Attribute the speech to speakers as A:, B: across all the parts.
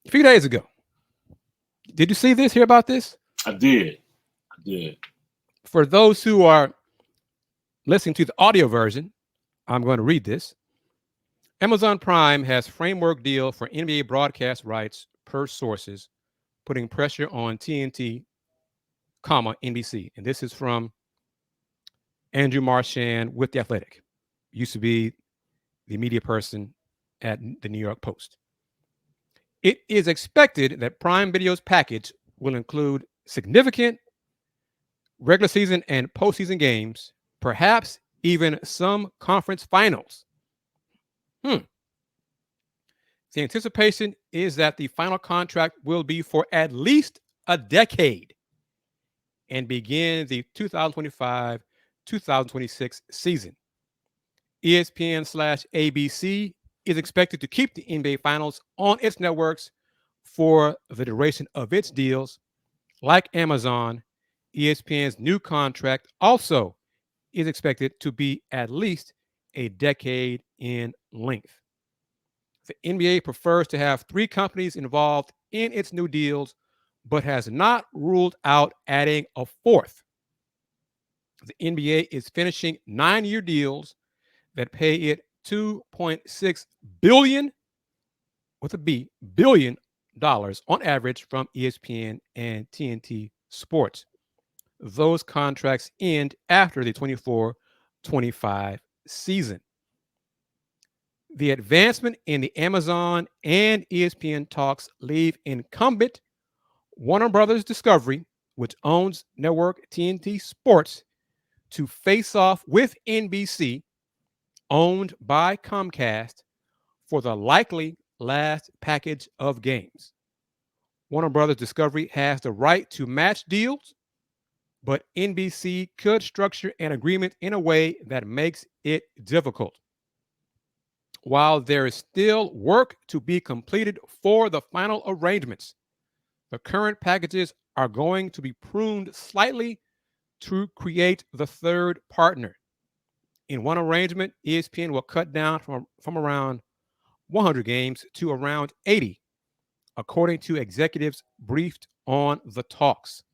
A: a few days ago. Did you see this? Hear about this?
B: I did. I did.
A: For those who are listening to the audio version, I'm going to read this. Amazon Prime has framework deal for NBA broadcast rights per sources, putting pressure on TNT, NBC. And this is from Andrew Marchand with The Athletic. Used to be the media person at the New York Post. It is expected that Prime Video's package will include significant regular season and postseason games, perhaps even some conference finals. The anticipation is that the final contract will be for at least a decade and begin the 2025-2026 season. ESPN/ABC is expected to keep the NBA Finals on its networks for the duration of its deals. Like Amazon, ESPN's new contract also is expected to be at least a decade in length. The NBA prefers to have three companies involved in its new deals, but has not ruled out adding a fourth. The NBA is finishing 9-year deals that pay it $2.6 billion with a B billion dollars on average from ESPN and TNT Sports. Those contracts end after the 24-25 season. The advancement in the Amazon and ESPN talks leave incumbent Warner Brothers Discovery, which owns network TNT Sports, to face off with NBC, owned by Comcast, for the likely last package of games. Warner Brothers Discovery has the right to match deals, but NBC could structure an agreement in a way that makes it difficult. While there is still work to be completed for the final arrangements, the current packages are going to be pruned slightly to create the third partner. In one arrangement, ESPN will cut down from around 100 games to around 80, according to executives briefed on the talks.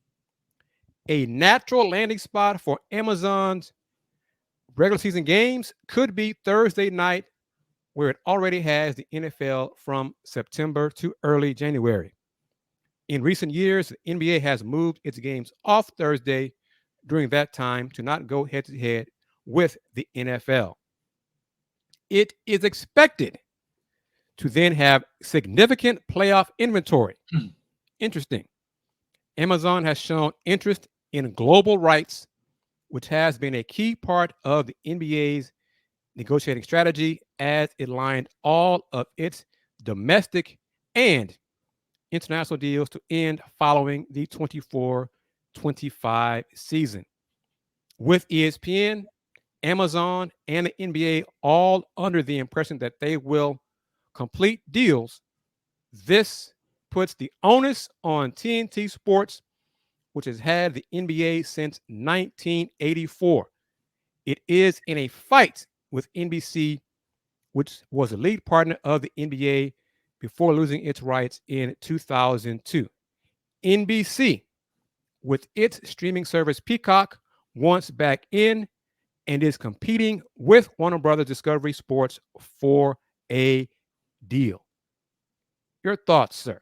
A: A natural landing spot for Amazon's regular season games could be Thursday night, where it already has the NFL from September to early January. In recent years, the NBA has moved its games off Thursday during that time to not go head to head with the NFL. It is expected to then have significant playoff inventory. Interesting. Amazon has shown interest in global rights, which has been a key part of the NBA's negotiating strategy as it lined all of its domestic and international deals to end following the 24-25 season. With ESPN, Amazon, and the NBA all under the impression that they will complete deals, this puts the onus on TNT Sports, which has had the NBA since 1984. It is in a fight with NBC, which was a lead partner of the NBA before losing its rights in 2002. NBC, with its streaming service Peacock, wants back in and is competing with Warner Brothers Discovery Sports for a deal. Your thoughts, sir?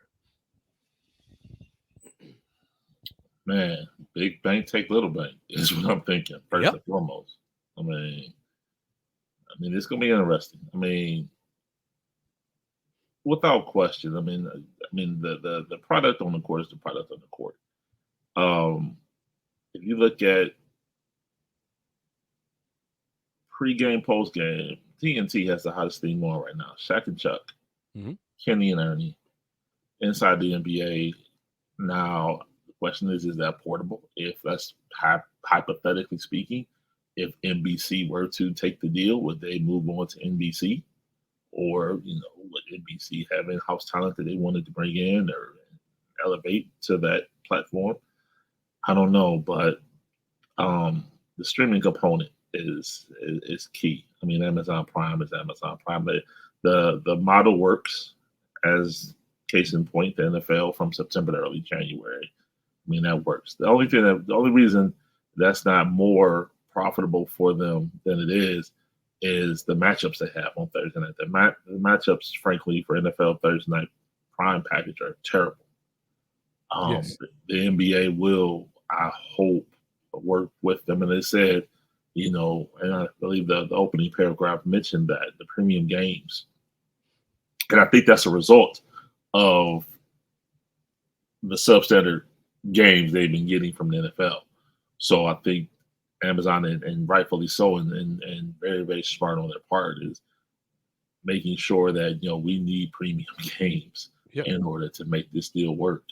B: Man, big bank take little bank is what I'm thinking first
A: Yep.
B: and foremost. It's gonna be interesting. Without question. The product on the court is the product on the court. If you look at pre-game, post-game, TNT has the hottest thing going right now. Shaq and Chuck, Kenny and Ernie, inside the NBA. Now, the question is that portable? If that's hypothetically speaking, if NBC were to take the deal, would they move on to NBC? Or, would NBC have in-house talent that they wanted to bring in or elevate to that platform? I don't know, but the streaming component is key. Amazon Prime is Amazon Prime. The model works as Case in point, the NFL from September to early January. I mean, that works. The only reason that's not more profitable for them than it is the matchups they have on Thursday night. The matchups, frankly, for NFL Thursday night prime package are terrible.
A: Yes.
B: The NBA will, I hope, work with them. And they said, and I believe the opening paragraph mentioned that the premium games, and I think that's a result of the substandard games they've been getting from the NFL. So I think Amazon, and rightfully so, and very, very smart on their part, is making sure that we need premium games
A: Yep.
B: in order to make this deal work.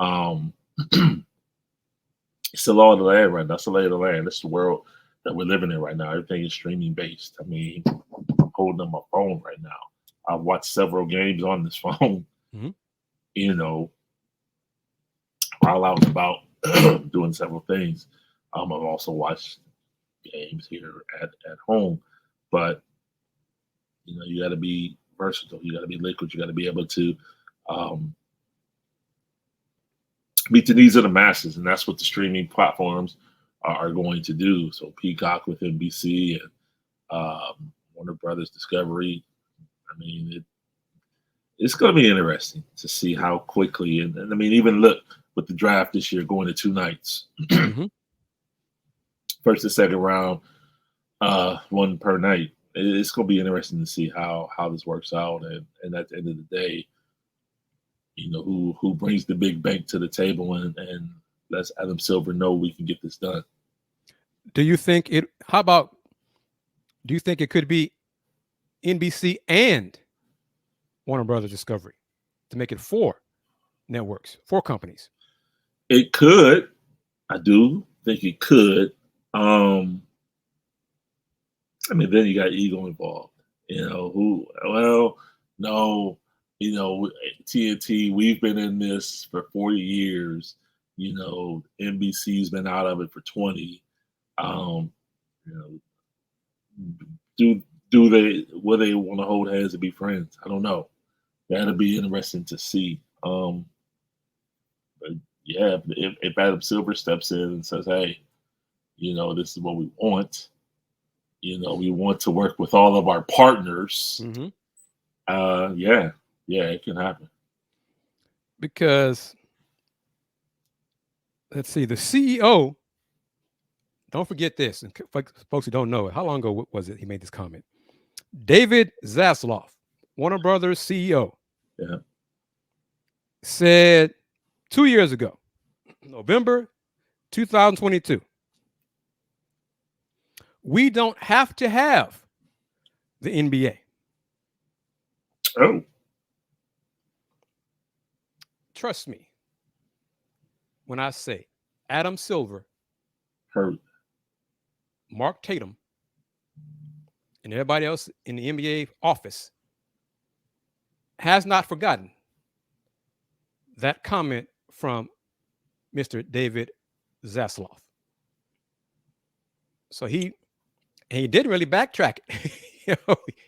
B: Um, it's the law of the land right now. That's the lay of the land. That's the world that we're living in right now. Everything is streaming based. I mean, I'm holding on my phone right now. I've watched several games on this phone.
A: Mm-hmm.
B: While out and about doing several things. I've also watched games here at home, but you got to be versatile. You got to be liquid. You got to be able to meet the needs of the masses, and that's what the streaming platforms are going to do. So Peacock with NBC and Warner Brothers Discovery. I mean, it's going to be interesting to see how quickly, and I mean, even look with the draft this year going to 2 nights,
A: Mm-hmm.
B: first and second round, one per night. It's going to be interesting to see how this works out, and at the end of the day, who brings the big bank to the table and lets Adam Silver know we can get this done.
A: Do you think it? How about? Do you think it could be NBC and Warner Brothers Discovery to make it 4 networks, 4 companies?
B: It could. I do think it could. I mean, then you got ego involved. Who? Well, no. TNT. We've been in this for 40 years. NBC's been out of it for 20. Um, you know, do they? Will they want to hold hands and be friends? I don't know. That'll be interesting to see. But yeah, if Adam Silver steps in and says, "Hey, this is what we want. We want to work with all of our partners."
A: Mm-hmm.
B: Yeah, it can happen.
A: Because let's see, the CEO. Don't forget this, and folks who don't know it. How long ago was it he made this comment? David Zaslav, Warner Brothers CEO,
B: Yeah.
A: said 2 years ago, November 2022, we don't have to have the NBA.
B: Oh,
A: Trust me when I say Adam Silver,
B: hurt.
A: Mark Tatum, and everybody else in the NBA office has not forgotten that comment from Mr. David Zaslav. So he didn't really backtrack it.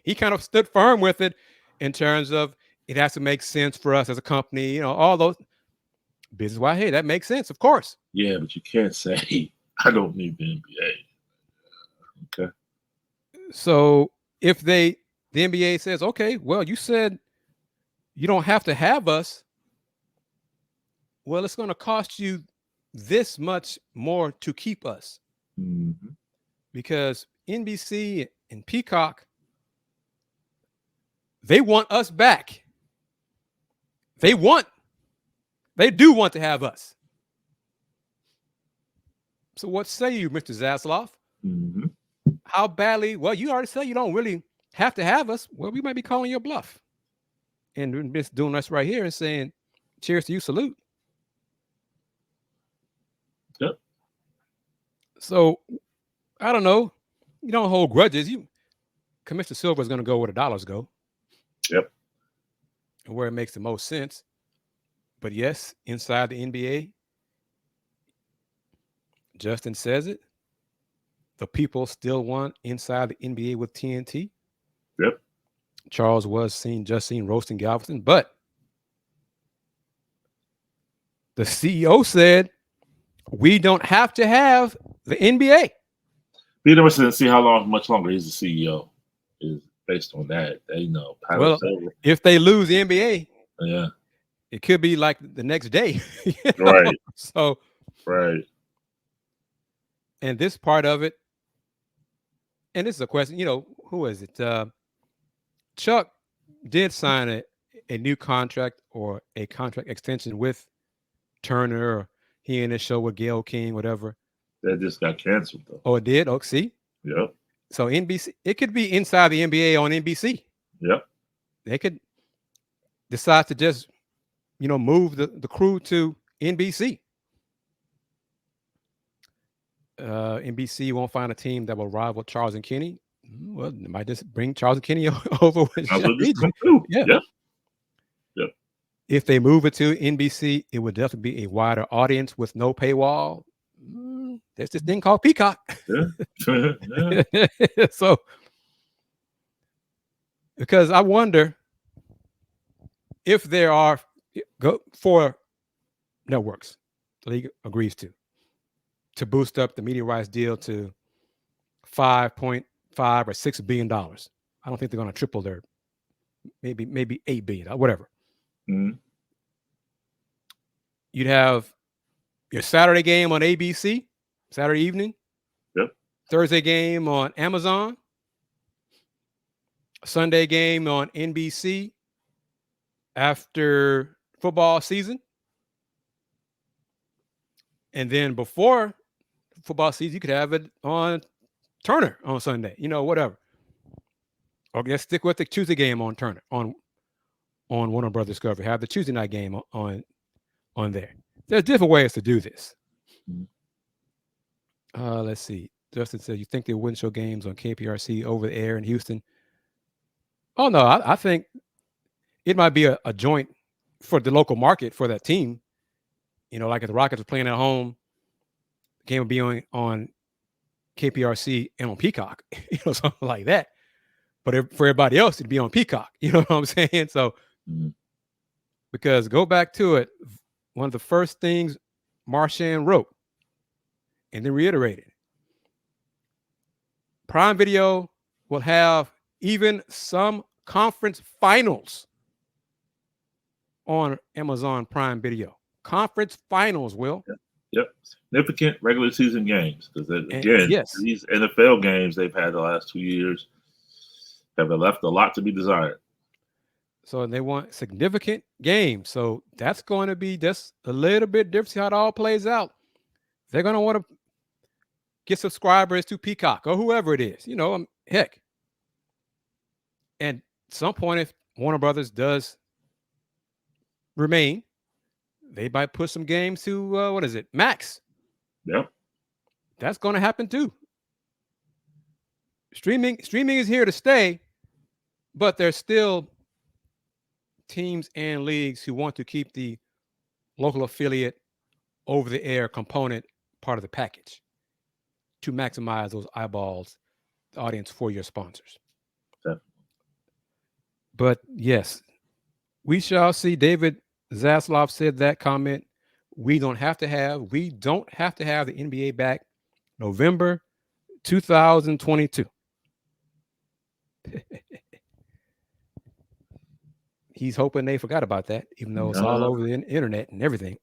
A: He kind of stood firm with it in terms of it has to make sense for us as a company. All those business. Why? Hey, that makes sense, of course.
B: Yeah, but you can't say I don't need the NBA. Okay.
A: So if the NBA says, okay, well, you said you don't have to have us. Well, it's going to cost you this much more to keep us
B: Mm-hmm.
A: because NBC and Peacock, they want us back. They do want to have us. So what say you, Mr. Zaslav?
B: Mm-hmm.
A: How badly? Well, you already said you don't really have to have us. Well, we might be calling your bluff and just doing us right here and saying, cheers to you, salute.
B: Yep.
A: So I don't know. You don't hold grudges. Commissioner Silver is going to go where the dollars go.
B: Yep.
A: And where it makes the most sense. But yes, inside the NBA, Justin says it. The people still want inside the NBA with TNT.
B: Yep.
A: Charles was just seen roasting Galveston, but The CEO said we don't have to have the NBA.
B: Be interested to see much longer he's the CEO. Is based on that. They know
A: Well,
B: pilot's over.
A: if they lose the NBA,
B: Yeah.
A: it could be like the next day.
B: Right.
A: So,
B: Right.
A: and this part of it, and this is a question, who is it? Chuck did sign a new contract or a contract extension with Turner, or he in his show with Gail King, whatever.
B: That just got canceled though.
A: Oh, it did? Oh, see?
B: Yep.
A: So NBC, it could be inside the NBA on NBC.
B: Yep.
A: They could decide to just, move the crew to NBC. NBC won't find a team that will rival Charles and Kenny. Well, they might just bring Charles and Kenny over with
B: Might as well just
A: Egypt.
B: come through.
A: Yeah.
B: Yep. Yep.
A: If they move it to NBC, it would definitely be a wider audience with no paywall. There's this thing called Peacock.
B: Yeah. Yeah.
A: So, because I wonder if there are four networks the league agrees to boost up the media rights deal to 5.5 or $6 billion. I don't think they're going to triple their maybe 8 billion, whatever.
B: Mm-hmm.
A: You'd have your Saturday game on ABC, Saturday evening.
B: Yep.
A: Thursday game on Amazon. Sunday game on NBC after football season. And then before football season, you could have it on Turner on Sunday, whatever. Or let's stick with the Tuesday game on Turner, on Warner Brothers Discovery. Have the Tuesday night game on there. There's different ways to do this. Let's see. Justin said, you think they wouldn't show games on KPRC over the air in Houston? Oh, no. I think it might be a joint for the local market for that team. Like if the Rockets are playing at home, the game would be on KPRC and on Peacock, something like that. But for everybody else, it'd be on Peacock. You know what I'm saying? So, because go back to it, one of the first things Marchand wrote and then reiterated, Prime Video will have even some conference finals on Amazon Prime Video. Conference finals, Will.
B: Yep. Significant regular season games. Because, again,
A: yes,
B: these NFL games they've had the last 2 years have left a lot to be desired.
A: So they want significant games. So that's going to be just a little bit different. See how it all plays out. They're going to want to get subscribers to Peacock or whoever it is. Heck. And at some point, if Warner Brothers does remain, they might put some games to, Max.
B: Yep.
A: That's going to happen too. Streaming is here to stay, but there's still teams and leagues who want to keep the local affiliate over the air component part of the package to maximize those eyeballs, the audience for your sponsors.
B: Definitely.
A: But yes, we shall see. David Zaslav said that comment. We don't have to have the NBA back November 2022. He's hoping they forgot about that, even though it's all over the internet and everything.